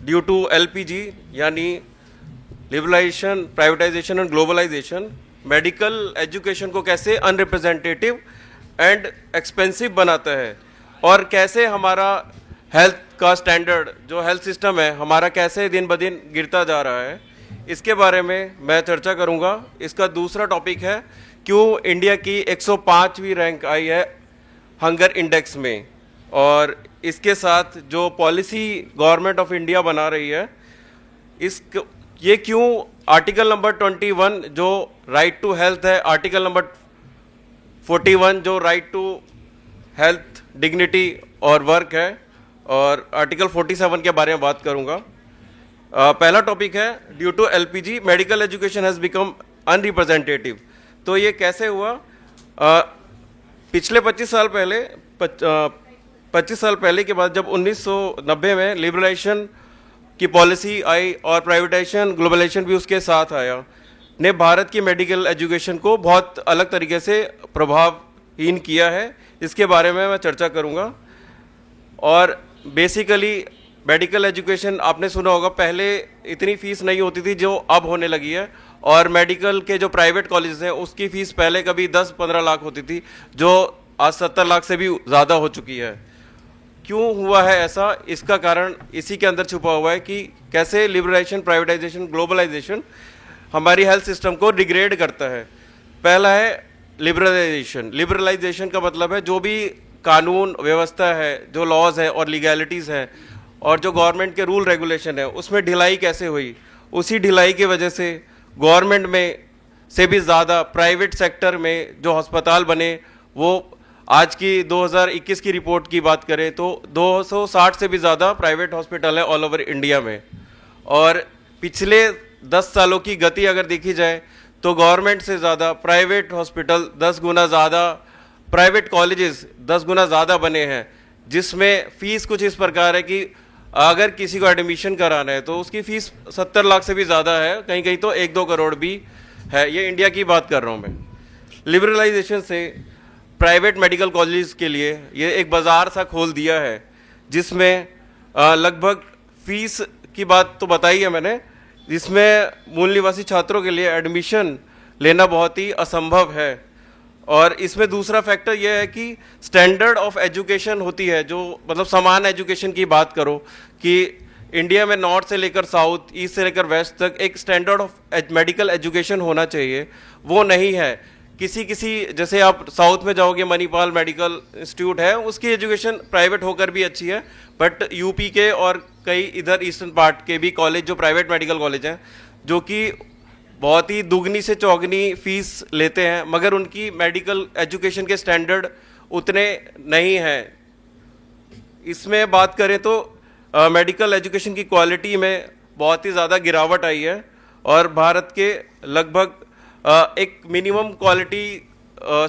Due to LPG यानी liberalisation, privatisation and globalisation medical education को कैसे अनरिप्रेजेंटेटिव एंड एक्सपेंसिव बनाता है और कैसे हमारा हेल्थ का स्टैंडर्ड, जो हेल्थ सिस्टम है हमारा, कैसे दिन ब दिन गिरता जा रहा है, इसके बारे में मैं चर्चा करूंगा। इसका दूसरा टॉपिक है क्यों इंडिया की 105वीं रैंक आई है हंगर इंडेक्स में, और इसके साथ जो पॉलिसी गवर्नमेंट ऑफ इंडिया बना रही है ये क्यों आर्टिकल नंबर 21 जो राइट टू हेल्थ है, आर्टिकल नंबर 41 जो राइट टू हेल्थ, डिग्निटी और वर्क है, और आर्टिकल 47 के बारे में बात करूंगा। पहला टॉपिक है due to LPG medical education has become unrepresentative. तो ये कैसे हुआ? पिछले 25 साल पहले 25 साल पहले के बाद जब 1990 में लिबरलाइजेशन की पॉलिसी आई और प्राइवेटाइजेशन, ग्लोबलाइजेशन भी उसके साथ आया, ने भारत की मेडिकल एजुकेशन को बहुत अलग तरीके से प्रभावहीन किया है। इसके बारे में मैं चर्चा करूंगा। और बेसिकली मेडिकल एजुकेशन आपने सुना होगा, पहले इतनी फीस नहीं होती थी जो अब होने लगी है, और मेडिकल के जो प्राइवेट कॉलेजेस हैं उसकी फ़ीस पहले कभी 10-15 लाख होती थी जो आज 70 लाख से भी ज़्यादा हो चुकी है। क्यों हुआ है ऐसा? इसका कारण इसी के अंदर छुपा हुआ है कि कैसे लिबरलाइजेशन, प्राइवेटाइजेशन, ग्लोबलाइजेशन हमारी हेल्थ सिस्टम को डिग्रेड करता है। पहला है लिबरलाइजेशन। लिबरलाइजेशन का मतलब है जो भी कानून व्यवस्था है, जो लॉज है और लीगैलिटीज़ हैं और जो गवर्नमेंट के रूल रेगुलेशन है उसमें ढिलाई कैसे हुई। उसी ढिलाई की वजह से गवर्नमेंट में से भी ज़्यादा प्राइवेट सेक्टर में जो अस्पताल बने, वो आज की 2021 की रिपोर्ट की बात करें तो 260 से भी ज़्यादा प्राइवेट हॉस्पिटल है ऑल ओवर इंडिया में। और पिछले 10 सालों की गति अगर देखी जाए तो गवर्नमेंट से ज़्यादा प्राइवेट हॉस्पिटल 10 गुना ज़्यादा, प्राइवेट कॉलेजेस 10 गुना ज़्यादा बने हैं, जिसमें फ़ीस कुछ इस प्रकार है कि अगर किसी को एडमिशन कराना है तो उसकी फ़ीस 70 लाख से भी ज़्यादा है, कहीं कहीं तो 1-2 करोड़ भी है। ये इंडिया की बात कर रहा हूँ मैं। लिबरलाइजेशन से प्राइवेट मेडिकल कॉलेज के लिए ये एक बाज़ार सा खोल दिया है, जिसमें लगभग फ़ीस की बात तो बताई है मैंने, जिसमें मूल निवासी छात्रों के लिए एडमिशन लेना बहुत ही असंभव है। और इसमें दूसरा फैक्टर यह है कि स्टैंडर्ड ऑफ एजुकेशन होती है, जो मतलब समान एजुकेशन की बात करो कि इंडिया में नॉर्थ से लेकर साउथ, ईस्ट से लेकर वेस्ट तक एक स्टैंडर्ड ऑफ मेडिकल एजुकेशन होना चाहिए, वो नहीं है। किसी जैसे आप साउथ में जाओगे, मणिपाल मेडिकल इंस्टीट्यूट है, उसकी एजुकेशन प्राइवेट होकर भी अच्छी है, बट यूपी के और कई इधर ईस्टर्न पार्ट के भी कॉलेज जो प्राइवेट मेडिकल कॉलेज हैं, जो कि बहुत ही दुगनी से चौगनी फीस लेते हैं, मगर उनकी मेडिकल एजुकेशन के स्टैंडर्ड उतने नहीं हैं। इसमें बात करें तो मेडिकल एजुकेशन की क्वालिटी में बहुत ही ज़्यादा गिरावट आई है, और भारत के लगभग एक मिनिमम क्वालिटी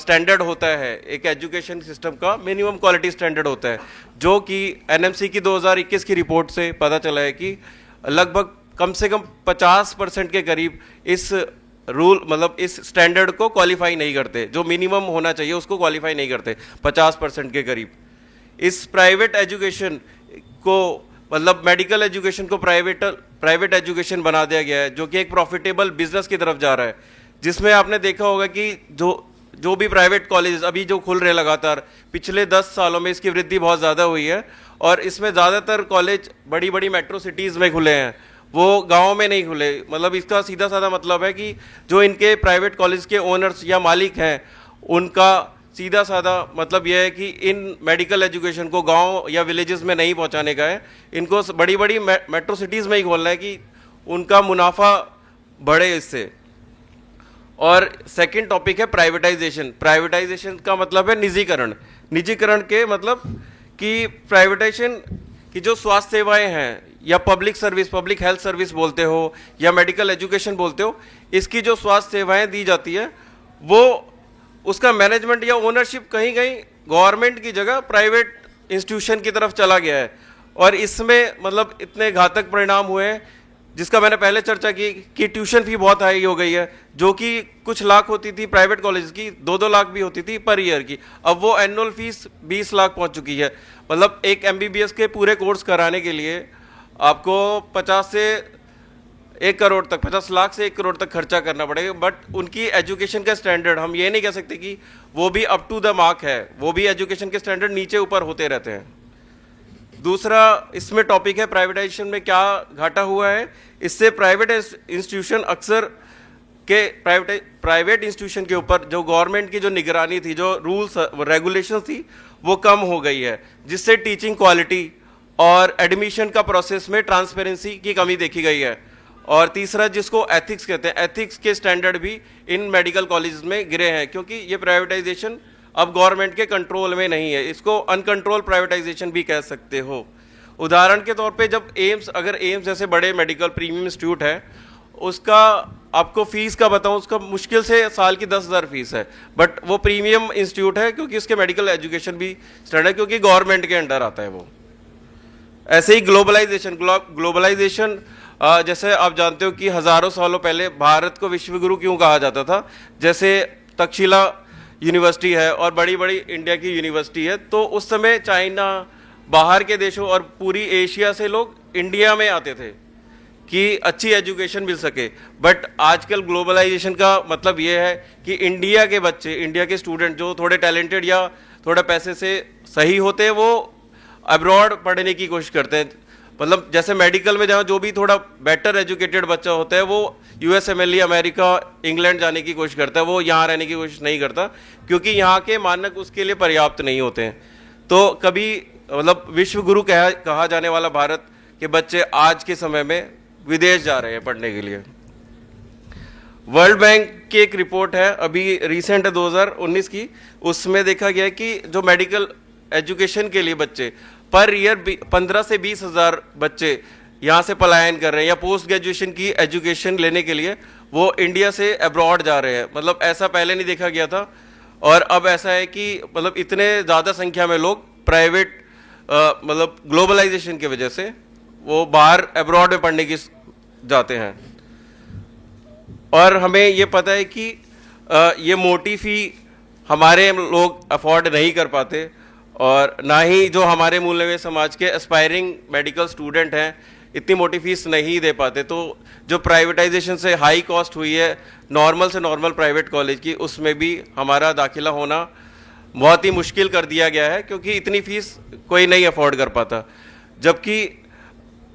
स्टैंडर्ड होता है, एक एजुकेशन सिस्टम का मिनिमम क्वालिटी स्टैंडर्ड होता है, जो कि एनएमसी की 2021 की रिपोर्ट से पता चला है कि लगभग कम से कम 50% के करीब इस रूल मतलब इस स्टैंडर्ड को क्वालिफाई नहीं करते, जो मिनिमम होना चाहिए उसको क्वालिफाई नहीं करते 50% के करीब। इस प्राइवेट एजुकेशन को मतलब मेडिकल एजुकेशन को प्राइवेट एजुकेशन बना दिया गया है, जो कि एक प्रॉफिटेबल बिजनेस की तरफ जा रहा है, जिसमें आपने देखा होगा कि जो भी प्राइवेट कॉलेज अभी जो खुल रहे लगातार पिछले 10 सालों में इसकी वृद्धि बहुत ज़्यादा हुई है, और इसमें ज़्यादातर कॉलेज बड़ी बड़ी मेट्रो सिटीज़ में खुले हैं, वो गाँव में नहीं खुले। मतलब इसका सीधा साधा मतलब है कि जो इनके प्राइवेट कॉलेज के ओनर्स या मालिक हैं, उनका सीधा साधा मतलब यह है कि इन मेडिकल एजुकेशन को गांव या विलेजेस में नहीं पहुंचाने का है, इनको बड़ी बड़ी मेट्रो सिटीज़ में ही खोलना है कि उनका मुनाफा बढ़े इससे। और सेकंड टॉपिक है प्राइवेटाइजेशन। प्राइवेटाइजेशन का मतलब है निजीकरण। निजीकरण के मतलब कि प्राइवेटाइजेशन की जो स्वास्थ्य सेवाएं हैं या public service, public health service बोलते हो या मेडिकल एजुकेशन बोलते हो, इसकी जो स्वास्थ्य सेवाएं दी जाती है वो उसका मैनेजमेंट या ओनरशिप कहीं कहीं गवर्नमेंट की जगह प्राइवेट इंस्टीट्यूशन की तरफ चला गया है, और इसमें मतलब इतने घातक परिणाम हुए हैं, जिसका मैंने पहले चर्चा की कि ट्यूशन फी बहुत हाई हो गई है, जो कि कुछ लाख होती थी प्राइवेट कॉलेज की, 2-2 लाख भी होती थी पर ईयर की, अब वो एनुअल फीस 20 लाख पहुंच चुकी है। मतलब एक एमबीबीएस के पूरे कोर्स कराने के लिए आपको 50 से 1 करोड़ तक, 50 लाख से 1 करोड़ तक खर्चा करना पड़ेगा। बट उनकी एजुकेशन का स्टैंडर्ड हम ये नहीं कह सकते कि वो भी अप टू द मार्क है, वो भी एजुकेशन के स्टैंडर्ड नीचे ऊपर होते रहते हैं। दूसरा इसमें टॉपिक है प्राइवेटाइजेशन में क्या घाटा हुआ है। इससे प्राइवेट इंस्टीट्यूशन अक्सर के प्राइवेट इंस्टीट्यूशन के ऊपर जो गवर्नमेंट की जो निगरानी थी, जो रूल्स रेगुलेशन थी, वो कम हो गई है, जिससे टीचिंग क्वालिटी और एडमिशन का प्रोसेस में ट्रांसपेरेंसी की कमी देखी गई है। और तीसरा जिसको एथिक्स कहते हैं, एथिक्स के स्टैंडर्ड भी इन मेडिकल कॉलेज में गिरे हैं, क्योंकि ये प्राइवेटाइजेशन अब गवर्नमेंट के कंट्रोल में नहीं है। इसको अनकंट्रोल प्राइवेटाइजेशन भी कह सकते हो। उदाहरण के तौर पे जब अगर एम्स जैसे बड़े मेडिकल प्रीमियम इंस्टीट्यूट है, उसका आपको फीस का बताऊं, उसका मुश्किल से साल की 10,000 फीस है, बट वो प्रीमियम इंस्टीट्यूट है क्योंकि उसके मेडिकल एजुकेशन भी स्टैंडर्ड है, क्योंकि गवर्नमेंट के अंडर आता है वो। ऐसे ही ग्लोबलाइजेशन जैसे आप जानते हो कि हजारों सालों पहले भारत को विश्वगुरु क्यों कहा जाता था। जैसे तक्षशिला यूनिवर्सिटी है और बड़ी बड़ी इंडिया की यूनिवर्सिटी है, तो उस समय चाइना, बाहर के देशों और पूरी एशिया से लोग इंडिया में आते थे कि अच्छी एजुकेशन मिल सके। बट आजकल ग्लोबलाइजेशन का मतलब ये है कि इंडिया के बच्चे, इंडिया के स्टूडेंट जो थोड़े टैलेंटेड या थोड़े पैसे से सही होते हैं, वो अब्रॉड पढ़ने की कोशिश करते हैं। मतलब जैसे मेडिकल में जहाँ जो भी थोड़ा बेटर एजुकेटेड बच्चा होता है, वो यूएसएमएलई, अमेरिका, इंग्लैंड जाने की कोशिश करता है, वो यहाँ रहने की कोशिश नहीं करता, क्योंकि यहाँ के मानक उसके लिए पर्याप्त नहीं होते हैं। तो कभी मतलब विश्व गुरु कहा जाने वाला भारत के बच्चे आज के समय में विदेश जा रहे हैं पढ़ने के लिए। वर्ल्ड बैंक की एक रिपोर्ट है, अभी रिसेंट है 2019 की, उसमें देखा गया कि जो मेडिकल एजुकेशन के लिए बच्चे पर ईयर 15 से 20 हज़ार बच्चे यहाँ से पलायन कर रहे हैं, या पोस्ट ग्रेजुएशन की एजुकेशन लेने के लिए वो इंडिया से अब्रॉड जा रहे हैं। मतलब ऐसा पहले नहीं देखा गया था, और अब ऐसा है कि मतलब इतने ज़्यादा संख्या में लोग प्राइवेट मतलब ग्लोबलाइजेशन की वजह से वो बाहर अब्रॉड में पढ़ने की जाते हैं। और हमें ये पता है कि ये मोटी फ़ी हमारे लोग अफोर्ड नहीं कर पाते, और ना ही जो हमारे मूल्य में समाज के एस्पायरिंग मेडिकल स्टूडेंट हैं इतनी मोटी फीस नहीं दे पाते। तो जो प्राइवेटाइजेशन से हाई कॉस्ट हुई है नॉर्मल से नॉर्मल प्राइवेट कॉलेज की, उसमें भी हमारा दाखिला होना बहुत ही मुश्किल कर दिया गया है, क्योंकि इतनी फीस कोई नहीं अफोर्ड कर पाता। जबकि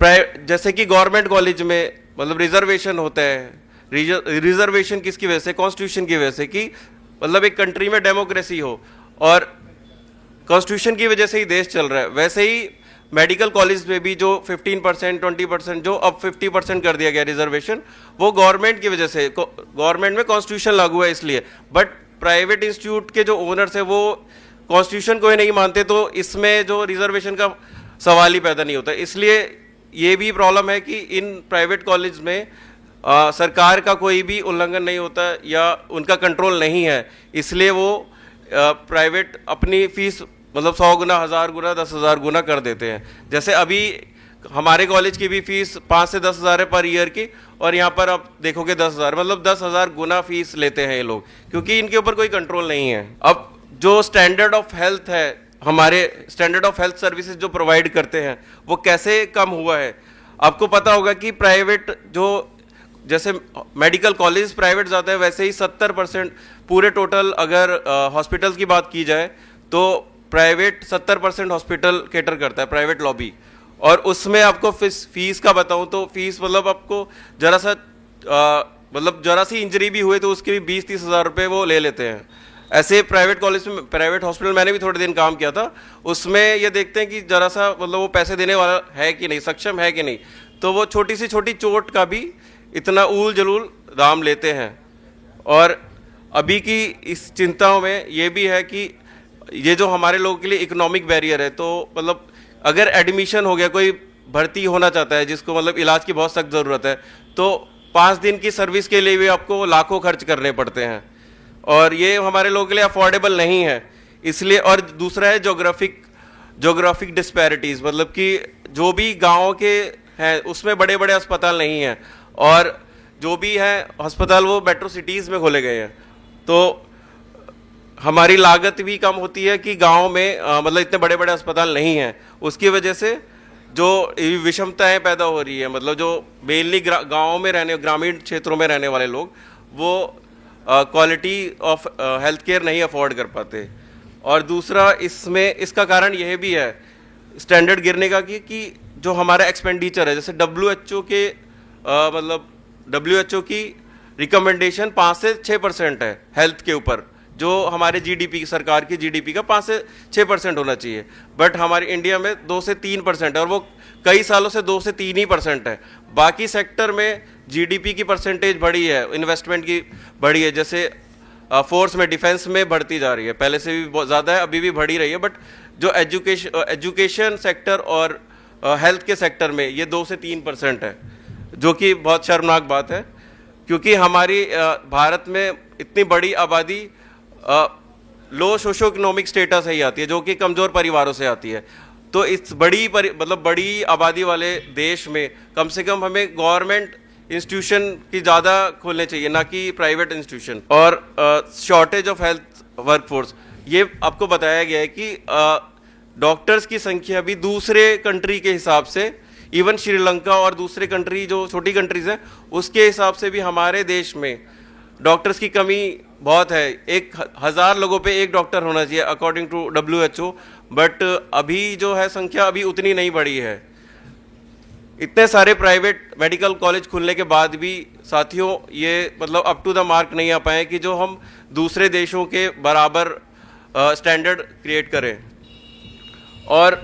जैसे कि गवर्नमेंट कॉलेज में मतलब रिजर्वेशन होता है, रिजर्वेशन किसकी वजह से? कॉन्स्टिट्यूशन की वजह से, कि मतलब एक कंट्री में डेमोक्रेसी हो, और कॉन्स्टिट्यूशन की वजह से ही देश चल रहा है। वैसे ही मेडिकल कॉलेज में भी जो 15%, 20%, जो अब 50% कर दिया गया रिजर्वेशन, वो गवर्नमेंट की वजह से, गवर्नमेंट में कॉन्स्टिट्यूशन लागू है इसलिए। बट प्राइवेट इंस्टीट्यूट के जो ओनर्स है वो कॉन्स्टिट्यूशन को ही नहीं मानते, तो इसमें जो रिजर्वेशन का सवाल ही पैदा नहीं होता। इसलिए ये भी प्रॉब्लम है कि इन प्राइवेट कॉलेज में सरकार का कोई भी उल्लंघन नहीं होता या उनका कंट्रोल नहीं है, इसलिए वो प्राइवेट अपनी फीस मतलब 100 गुना, 1000 गुना, 10,000 गुना कर देते हैं। जैसे अभी हमारे कॉलेज की भी फीस 5 से 10,000 है पर ईयर की, और यहाँ पर आप देखोगे 10,000, मतलब 10,000 गुना फीस लेते हैं ये लोग, क्योंकि इनके ऊपर कोई कंट्रोल नहीं है। अब जो स्टैंडर्ड ऑफ हेल्थ है, हमारे स्टैंडर्ड ऑफ हेल्थ सर्विसेज जो प्रोवाइड करते हैं, वो कैसे कम हुआ है? आपको पता होगा कि प्राइवेट जो जैसे मेडिकल कॉलेज प्राइवेट जाता है, वैसे ही 70% पूरे टोटल अगर हॉस्पिटल्स की बात की जाए तो प्राइवेट 70% हॉस्पिटल केटर करता है, प्राइवेट लॉबी। और उसमें आपको फीस का बताऊं तो फीस मतलब आपको जरा सा मतलब जरा सी इंजरी भी हुए तो उसके भी 20-30 हज़ार रुपये वो ले लेते हैं। ऐसे प्राइवेट कॉलेज में, प्राइवेट हॉस्पिटल मैंने भी थोड़े दिन काम किया था, उसमें ये देखते हैं कि जरा सा मतलब वो पैसे देने वाला है कि नहीं, सक्षम है कि नहीं, तो वो छोटी सी छोटी चोट का भी इतना ऊल जलूल दाम लेते हैं। और अभी की इस चिंताओं में ये भी है कि ये जो हमारे लोगों के लिए इकोनॉमिक बैरियर है, तो मतलब अगर एडमिशन हो गया, कोई भर्ती होना चाहता है जिसको मतलब इलाज की बहुत सख्त ज़रूरत है, तो 5 दिन की सर्विस के लिए भी आपको लाखों खर्च करने पड़ते हैं, और ये हमारे लोगों के लिए अफोर्डेबल नहीं है। इसलिए, और दूसरा है जोग्राफिक डिस्पैरिटीज़, मतलब कि जो भी गाँव के हैं उसमें बड़े बड़े अस्पताल नहीं हैं, और जो भी है अस्पताल वो मेट्रो सिटीज़ में खोले गए हैं, तो हमारी लागत भी कम होती है कि गांव में मतलब इतने बड़े बड़े अस्पताल नहीं हैं। उसकी वजह से जो ये विषमताएं पैदा हो रही है, मतलब जो मेनली गाँव में रहने, ग्रामीण क्षेत्रों में रहने वाले लोग, वो क्वालिटी ऑफ हेल्थ केयर नहीं अफोर्ड कर पाते। और दूसरा इसमें इसका कारण यह भी है स्टैंडर्ड गिरने का कि जो हमारा एक्सपेंडिचर है, जैसे WHO के मतलब WHO की रिकमेंडेशन 5 से 6% है हेल्थ के ऊपर, जो हमारे GDP, सरकार की GDP का 5 से 6% होना चाहिए, बट हमारे इंडिया में 2 से 3% है, और वो कई सालों से 2 से 3 ही % है। बाकी सेक्टर में GDP की परसेंटेज बढ़ी है, इन्वेस्टमेंट की बढ़ी है, जैसे फोर्स में, डिफेंस में बढ़ती जा रही है, पहले से भी बहुत ज़्यादा है, अभी भी बढ़ी रही है, बट जो एजुकेशन सेक्टर और हेल्थ के सेक्टर में ये 2 से 3% है, जो कि बहुत शर्मनाक बात है, क्योंकि हमारी भारत में इतनी बड़ी आबादी लो सोशो इकोनॉमिक स्टेटस से ही आती है, जो कि कमज़ोर परिवारों से आती है। तो इस मतलब बड़ी आबादी वाले देश में कम से कम हमें गवर्नमेंट इंस्टीट्यूशन की ज़्यादा खोलने चाहिए, ना कि प्राइवेट इंस्टीट्यूशन। और शॉर्टेज ऑफ हेल्थ वर्कफोर्स, ये आपको बताया गया है कि डॉक्टर्स की संख्या भी दूसरे कंट्री के हिसाब से, इवन श्रीलंका और दूसरे कंट्री जो छोटी कंट्रीज हैं उसके हिसाब से भी हमारे देश में डॉक्टर्स की कमी बहुत है। 1000 लोगों पे एक डॉक्टर होना चाहिए अकॉर्डिंग टू WHO, बट अभी जो है संख्या अभी उतनी नहीं बढ़ी है। इतने सारे प्राइवेट मेडिकल कॉलेज खुलने के बाद भी साथियों ये मतलब अप टू द मार्क नहीं आ पाए कि जो हम दूसरे देशों के बराबर स्टैंडर्ड क्रिएट करें। और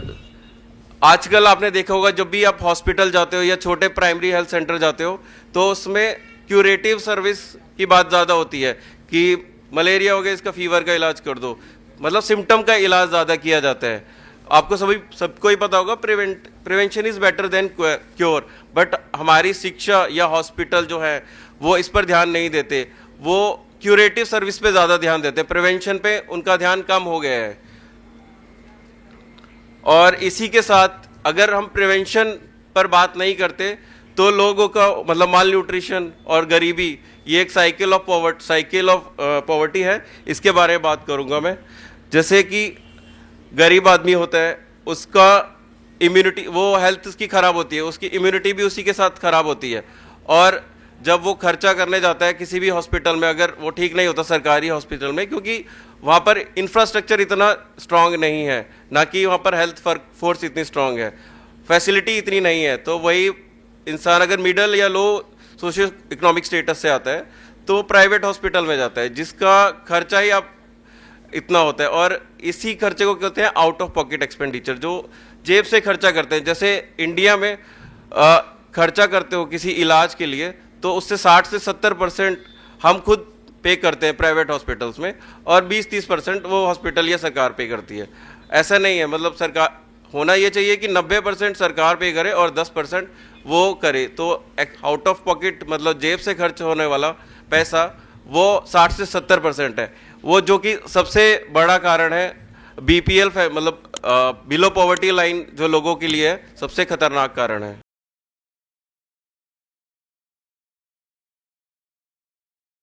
आजकल आपने देखा होगा, जब भी आप हॉस्पिटल जाते हो या छोटे प्राइमरी हेल्थ सेंटर जाते हो, तो उसमें क्यूरेटिव सर्विस की बात ज़्यादा होती है कि मलेरिया हो गया, इसका फीवर का इलाज कर दो, मतलब सिम्टम का इलाज ज़्यादा किया जाता है। आपको सबको ही पता होगा prevention is better than cure, but हमारी शिक्षा या हॉस्पिटल जो है वो इस पर ध्यान नहीं देते, वो क्यूरेटिव सर्विस पे ज़्यादा ध्यान देते हैं, प्रिवेंशन पे उनका ध्यान कम हो गया है। और इसी के साथ अगर हम प्रिवेंशन पर बात नहीं करते तो लोगों का मतलब माल न्यूट्रिशन और गरीबी, ये एक साइकिल ऑफ पॉवर्टी है, इसके बारे में बात करूंगा मैं। जैसे कि गरीब आदमी होता है, उसका इम्यूनिटी, वो हेल्थ उसकी ख़राब होती है, उसकी इम्यूनिटी भी उसी के साथ ख़राब होती है, और जब वो खर्चा करने जाता है किसी भी हॉस्पिटल में, अगर वो ठीक नहीं होता सरकारी हॉस्पिटल में, क्योंकि वहाँ पर इंफ्रास्ट्रक्चर इतना स्ट्रांग नहीं है, ना कि वहाँ पर हेल्थ फोर्स इतनी स्ट्रांग है, फैसिलिटी इतनी नहीं है, तो वही इंसान अगर मिडल या लो सोशियो इकोनॉमिक स्टेटस से आता है तो प्राइवेट हॉस्पिटल में जाता है, जिसका खर्चा ही आप इतना होता है। और इसी खर्चे को कहते हैं आउट ऑफ पॉकेट एक्सपेंडिचर, जो जेब से खर्चा करते हैं। जैसे इंडिया में खर्चा करते हो किसी इलाज के लिए तो उससे 60 से 70% हम खुद पे करते हैं प्राइवेट हॉस्पिटल्स में, और 20-30% वो हॉस्पिटल या सरकार पे करती है। ऐसा नहीं है, मतलब सरकार होना ये चाहिए कि 90% सरकार पे करे और 10% वो करे, तो आउट ऑफ पॉकेट मतलब जेब से खर्च होने वाला पैसा वो 60 से 70% है, वो जो कि सबसे बड़ा कारण है BPL मतलब बिलो पॉवर्टी लाइन जो लोगों के लिए है, सबसे खतरनाक कारण है।